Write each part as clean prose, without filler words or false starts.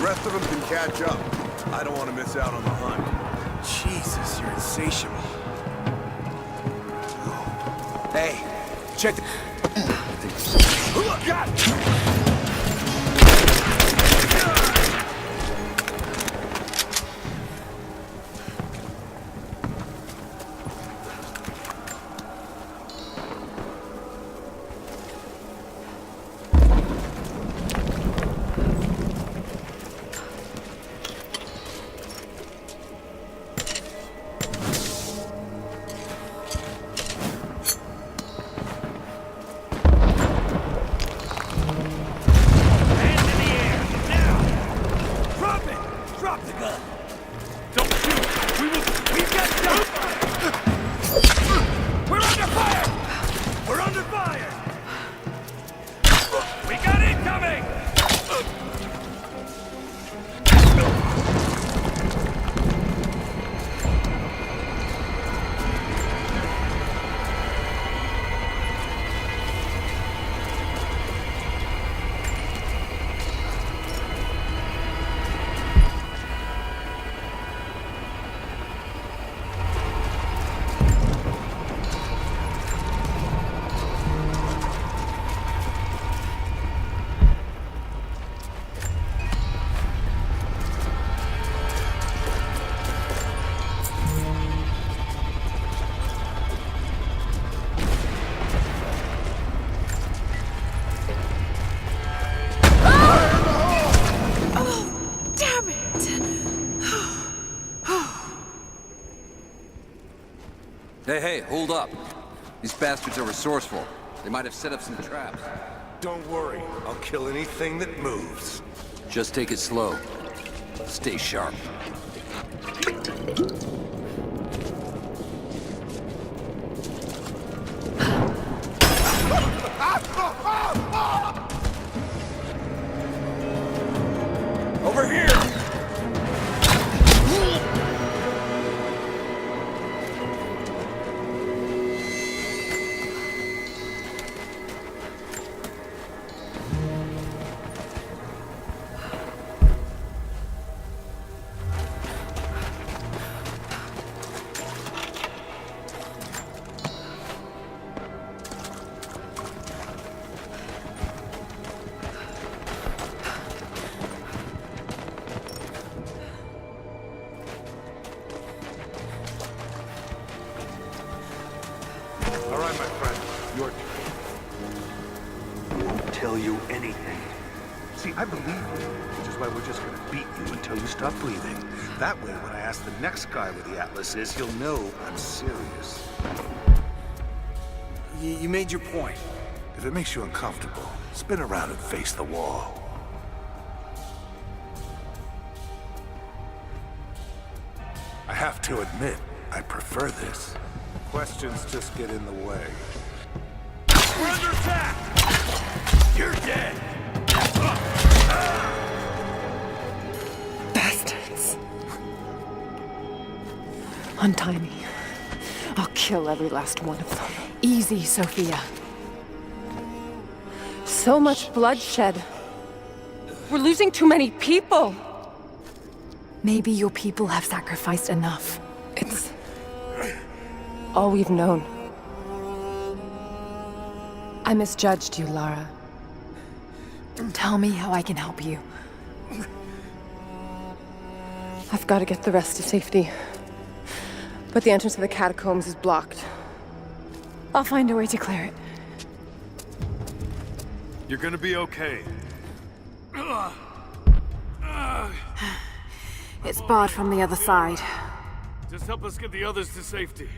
The rest of them can catch up. I don't want to miss out on the hunt. Jesus, you're insatiable. Hey, check the... God! Hey, hold up. These bastards are resourceful. They might have set up some traps. Don't worry. I'll kill anything that moves. Just take it slow. Stay sharp. Over here! Tell you anything. See, I believe you, which is why we're just gonna beat you until you stop breathing. That way, when I ask the next guy where the Atlas is, he'll know I'm serious. You made your point. If it makes you uncomfortable, spin around and face the wall. I have to admit, I prefer this. Questions just get in the way. We're under attack! You're dead! Bastards. Untie me. I'll kill every last one of them. Easy, Sophia. So much bloodshed. We're losing too many people. Maybe your people have sacrificed enough. It's all we've known. I misjudged you, Lara. Tell me how I can help you. I've got to get the rest to safety. But the entrance to the catacombs is blocked. I'll find a way to clear it. You're gonna be okay. It's barred from the other side. Just help us get the others to safety.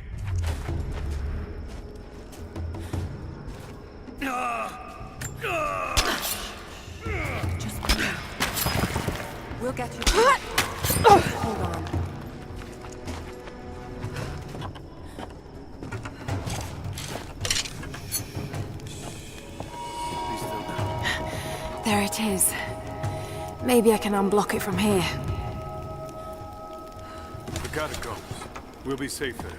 We'll get you. Hold on. There it is. Maybe I can unblock it from here. The catacombs. We'll be safe there.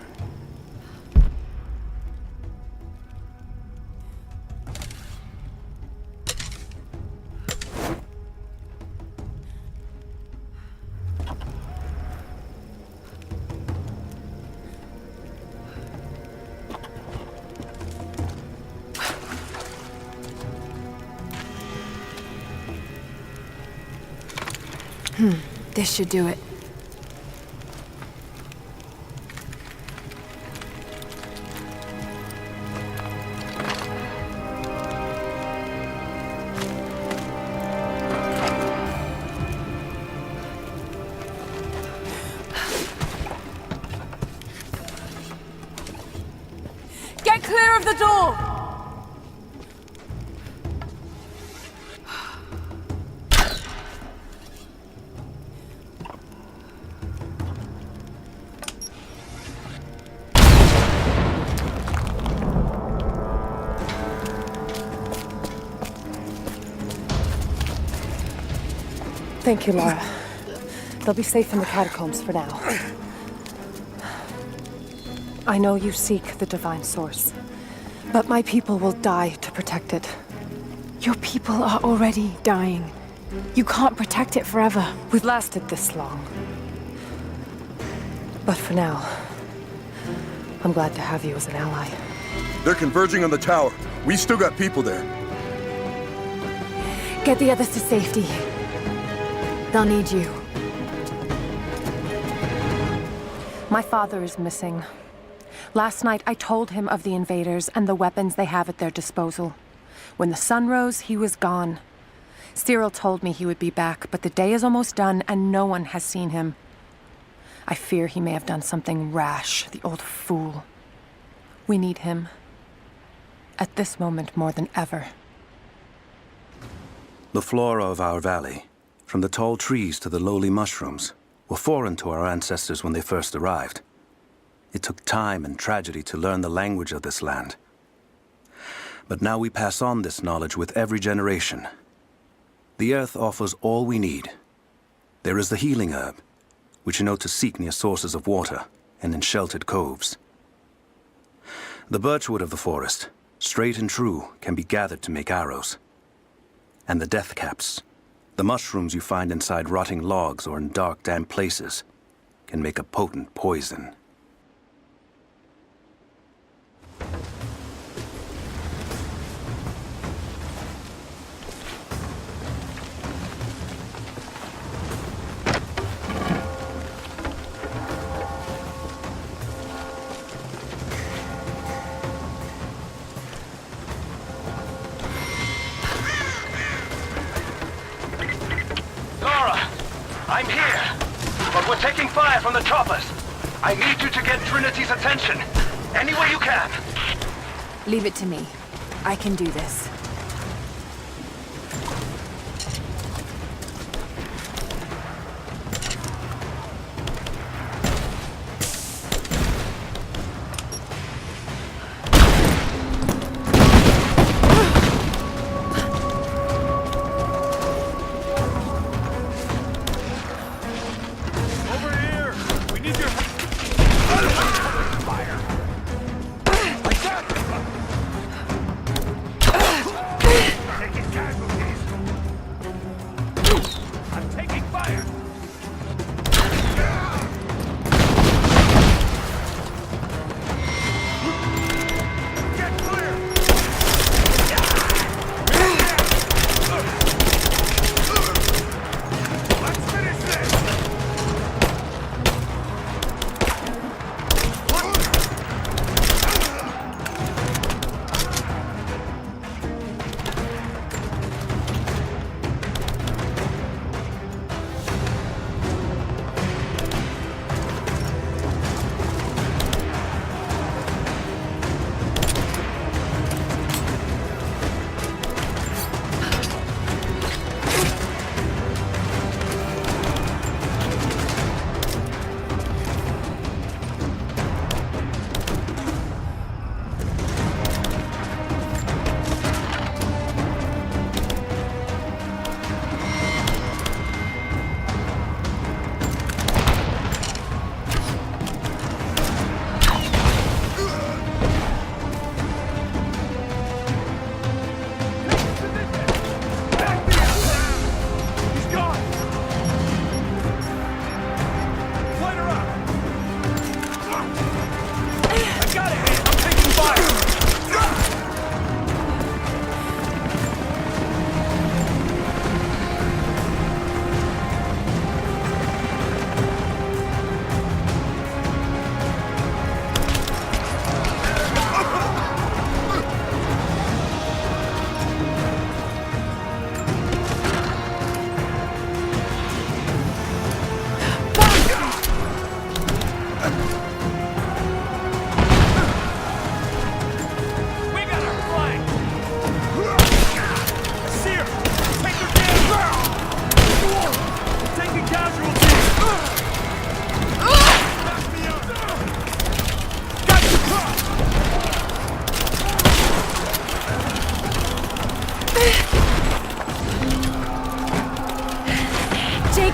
This should do it. Get clear of the door! Thank you, Lara. They'll be safe in the catacombs for now. I know you seek the divine source, but my people will die to protect it. Your people are already dying. You can't protect it forever. We've lasted this long. But for now, I'm glad to have you as an ally. They're converging on the tower. We still got people there. Get the others to safety. They'll need you. My father is missing. Last night, I told him of the invaders and the weapons they have at their disposal. When the sun rose, he was gone. Cyril told me he would be back, but the day is almost done and no one has seen him. I fear he may have done something rash, the old fool. We need him. At this moment more than ever. The flora of our valley, from the tall trees to the lowly mushrooms, were foreign to our ancestors when they first arrived. It took time and tragedy to learn the language of this land. But now we pass on this knowledge with every generation. The earth offers all we need. There is the healing herb, which you know to seek near sources of water and in sheltered coves. The birchwood of the forest, straight and true, can be gathered to make arrows. And the death caps, the mushrooms you find inside rotting logs or in dark, damp places, can make a potent poison. I'm here, but we're taking fire from the choppers. I need you to get Trinity's attention, any way you can. Leave it to me. I can do this.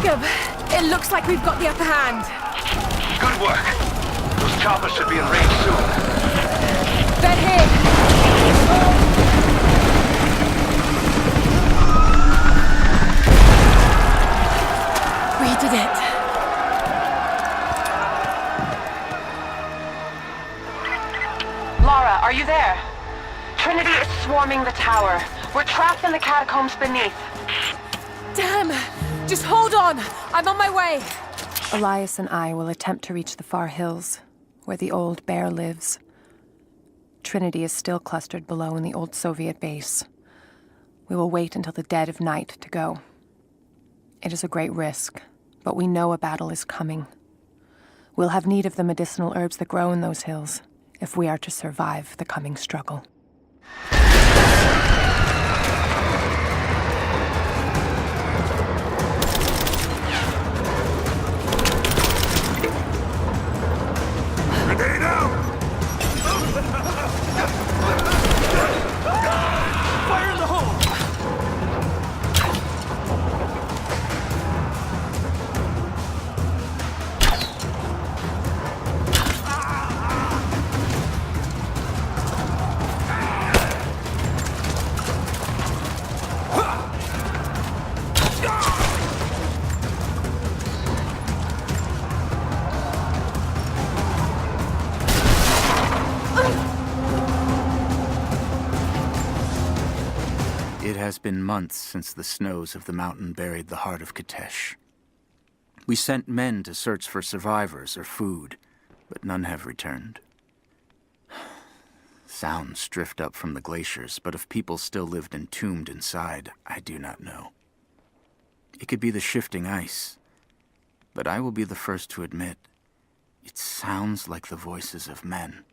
Jacob, it looks like we've got the upper hand. Good work. Those choppers should be in range soon. They're here. We did it. Lara, are you there? Trinity is swarming the tower. We're trapped in the catacombs beneath. Damn! Just hold on! I'm on my way! Elias and I will attempt to reach the far hills, where the old bear lives. Trinity is still clustered below in the old Soviet base. We will wait until the dead of night to go. It is a great risk, but we know a battle is coming. We'll have need of the medicinal herbs that grow in those hills, if we are to survive the coming struggle. Grenade out! Fire in the hole! It has been months since the snows of the mountain buried the heart of Katesh. We sent men to search for survivors or food, but none have returned. Sounds drift up from the glaciers, but if people still lived entombed inside, I do not know. It could be the shifting ice, but I will be the first to admit, it sounds like the voices of men.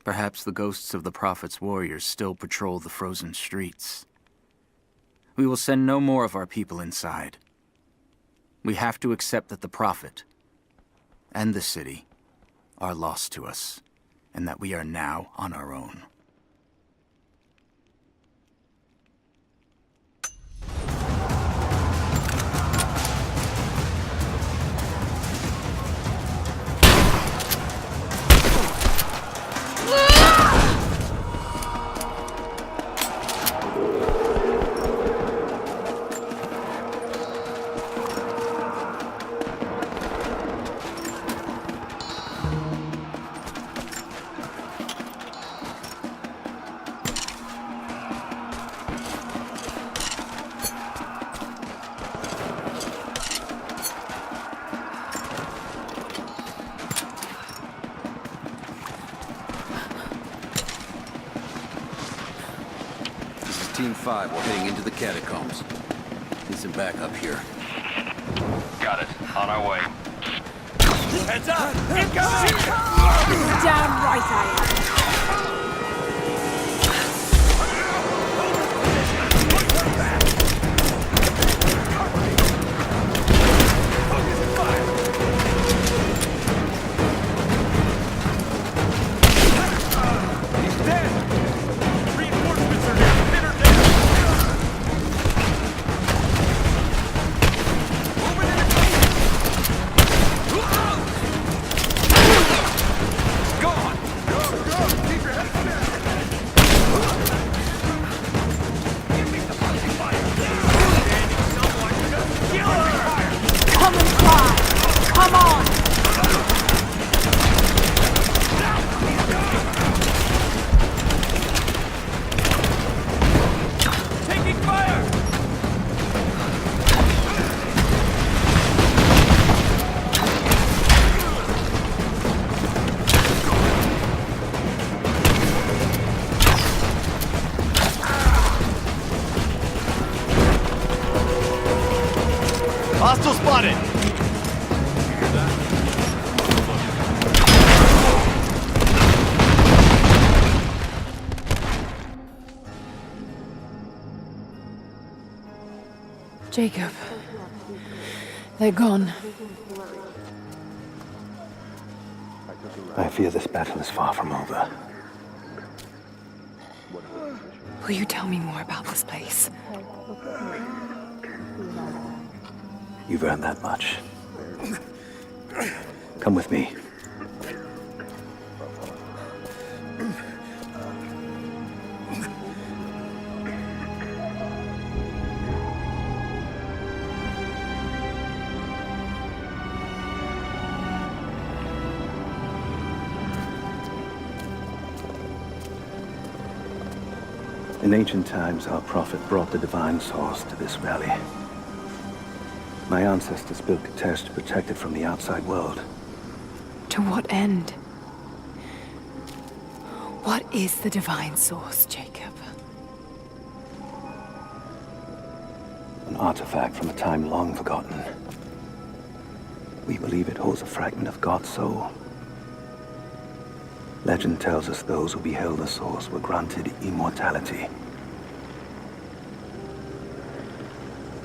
Perhaps the ghosts of the Prophet's warriors still patrol the frozen streets. We will send no more of our people inside. We have to accept that the Prophet and the city are lost to us, and that we are now on our own. Team 5, we're heading into the catacombs. Need some backup here. Got it. On our way. Heads up! Incoming! Damn right I am! Hostile spotted! Jacob. They're gone. I fear this battle is far from over. Will you tell me more about this place? You've earned that much. Come with me. In ancient times, our prophet brought the divine source to this valley. My ancestors built Katesh to protect it from the outside world. To what end? What is the divine source, Jacob? An artifact from a time long forgotten. We believe it holds a fragment of God's soul. Legend tells us those who beheld the source were granted immortality.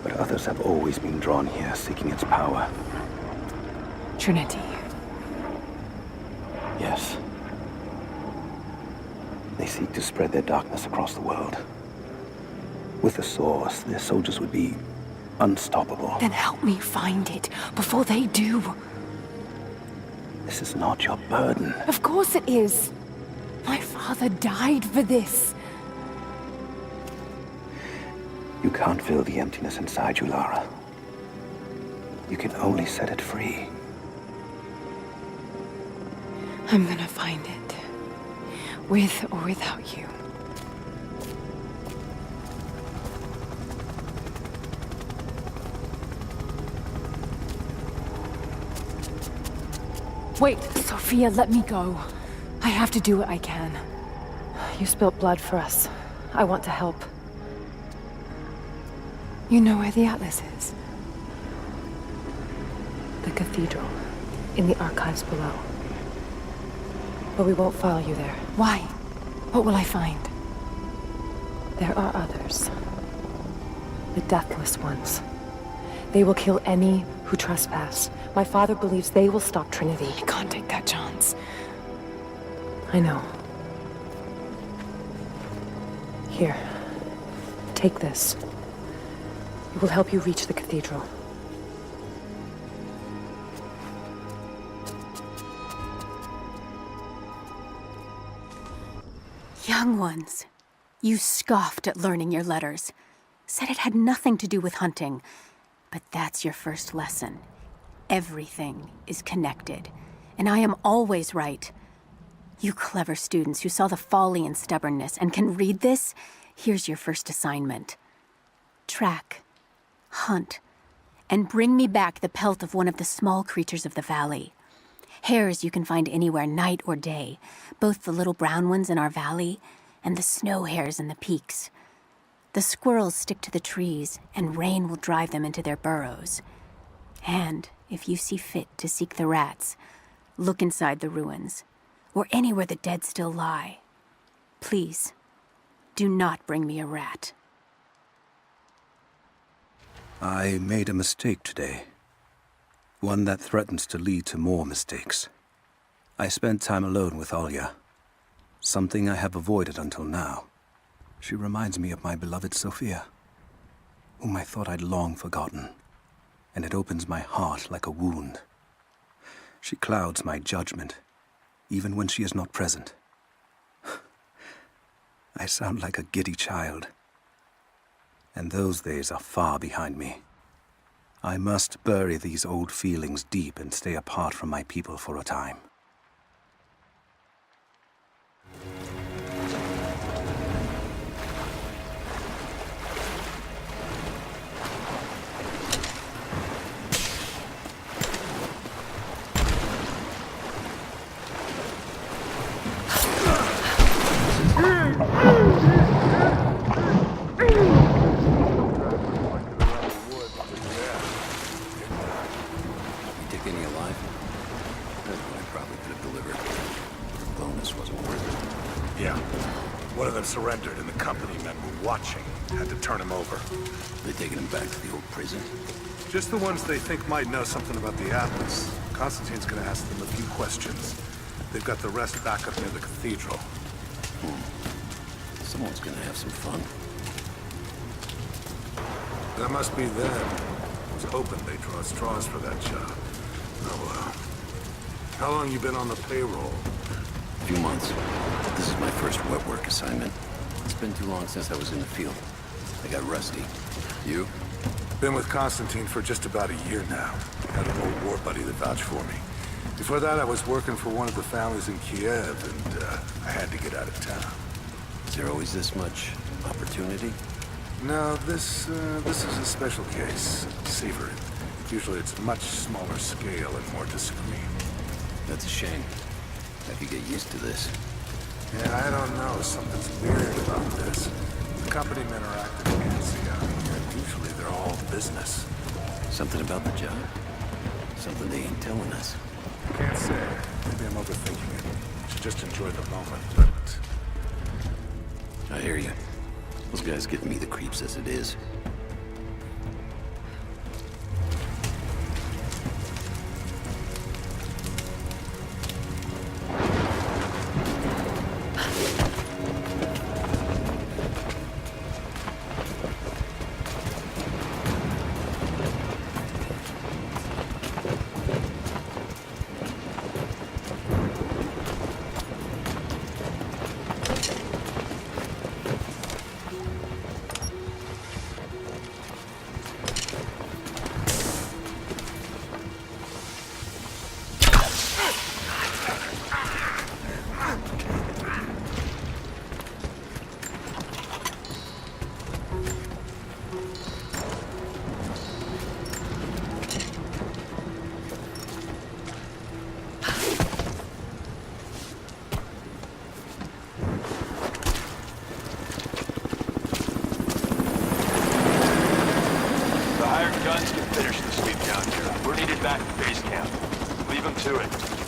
But others have always been drawn here, seeking its power. Trinity. Yes. They seek to spread their darkness across the world. With the source, their soldiers would be unstoppable. Then help me find it before they do. This is not your burden. Of course it is. My father died for this. You can't fill the emptiness inside you, Lara. You can only set it free. I'm gonna find it. With or without you. Wait, Sophia, let me go. I have to do what I can. You spilt blood for us. I want to help. You know where the Atlas is? The cathedral. In the archives below. But we won't follow you there. Why? What will I find? There are others. The deathless ones. They will kill any who trespass. My father believes they will stop Trinity. I can't take that chance. I know. Here. Take this. It will help you reach the cathedral. Young ones, you scoffed at learning your letters. Said it had nothing to do with hunting. But that's your first lesson. Everything is connected. And I am always right. You clever students who saw the folly and stubbornness and can read this, here's your first assignment. Track, hunt, and bring me back the pelt of one of the small creatures of the valley. Hares you can find anywhere, night or day, both the little brown ones in our valley and the snow hares in the peaks. The squirrels stick to the trees, and rain will drive them into their burrows. And if you see fit to seek the rats, look inside the ruins, or anywhere the dead still lie. Please, do not bring me a rat. I made a mistake today. One that threatens to lead to more mistakes. I spent time alone with Olya. Something I have avoided until now. She reminds me of my beloved Sophia, whom I thought I'd long forgotten, and it opens my heart like a wound. She clouds my judgment, even when she is not present. I sound like a giddy child, and those days are far behind me. I must bury these old feelings deep and stay apart from my people for a time. Surrendered and the company men were watching. Had to turn him over. They taking him back to the old prison? Just the ones they think might know something about the Atlas. Constantine's gonna ask them a few questions. They've got the rest back up near the cathedral. Someone's gonna have some fun. That must be them. was hoping they'd draw straws for that job. Oh well. How long you been on the payroll? A few months. This is my first wet work assignment. It's been too long since I was in the field. I got rusty. You? Been with Constantine for just about a year now. Had an old war buddy that vouched for me. Before that, I was working for one of the families in Kiev, and I had to get out of town. Is there always this much opportunity? No, this is a special case. Savor it. Usually it's much smaller scale and more discreet. That's a shame. I could get used to this. Yeah, I don't know. Something's weird about this. The company men are acting fancy out here. Usually they're all business. Something about the job? Something they ain't telling us. Can't say. Maybe I'm overthinking it. Should just enjoy the moment, but... I hear you. Those guys giving me the creeps as it is.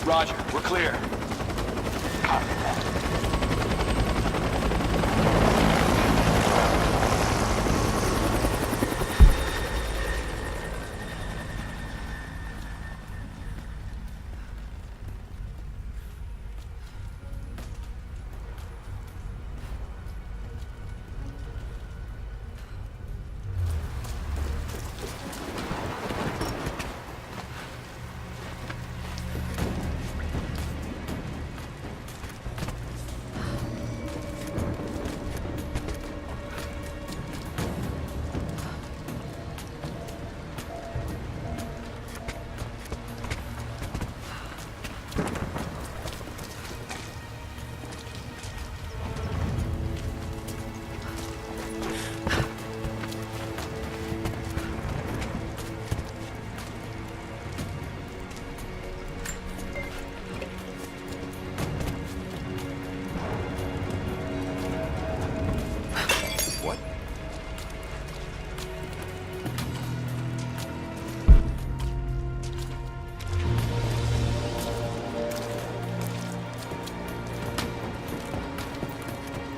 Roger, we're clear. Copy that.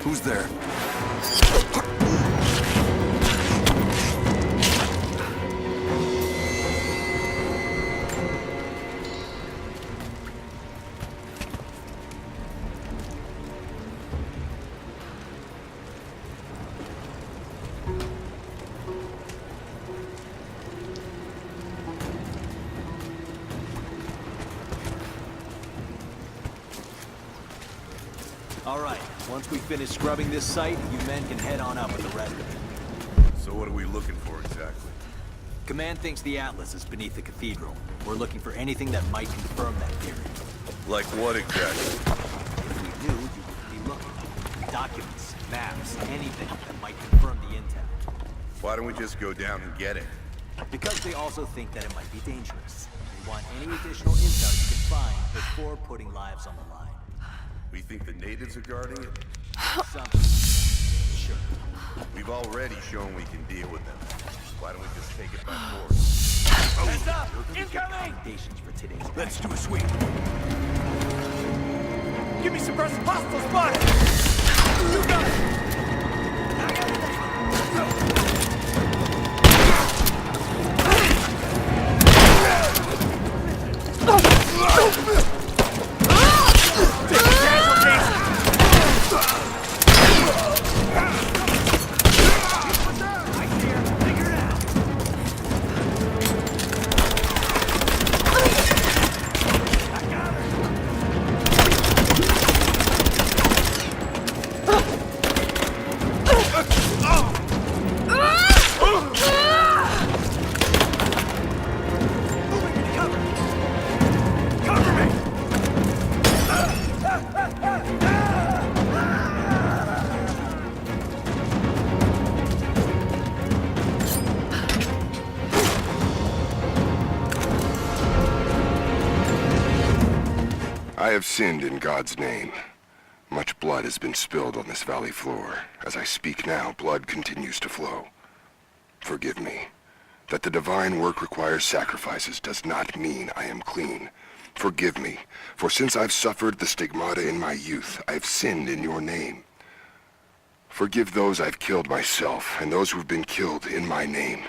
Who's there? All right, once we finish scrubbing this site, you men can head on up with the rest of it. So what are we looking for exactly? Command thinks the Atlas is beneath the cathedral. We're looking for anything that might confirm that theory. Like what exactly? If we knew, you would be looking. Documents, maps, anything that might confirm the intel. Why don't we just go down and get it? Because they also think that it might be dangerous. They want any additional intel you can find before putting lives on the line. We think the natives are guarding it? Something. Sure. We've already shown we can deal with them. Why don't we just take it by force? Heads up! Incoming! Foundations for today's. Let's do a sweep. Give me suppressive hostile spotted! You got it! I have sinned in God's name. Much blood has been spilled on this valley floor. As I speak now, blood continues to flow. Forgive me. That the divine work requires sacrifices does not mean I am clean. Forgive me, for since I've suffered the stigmata in my youth, I've sinned in your name. Forgive those I've killed myself, and those who've been killed in my name.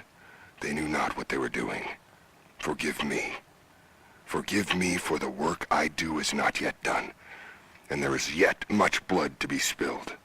They knew not what they were doing. Forgive me. Forgive me, for the work I do is not yet done, and there is yet much blood to be spilled.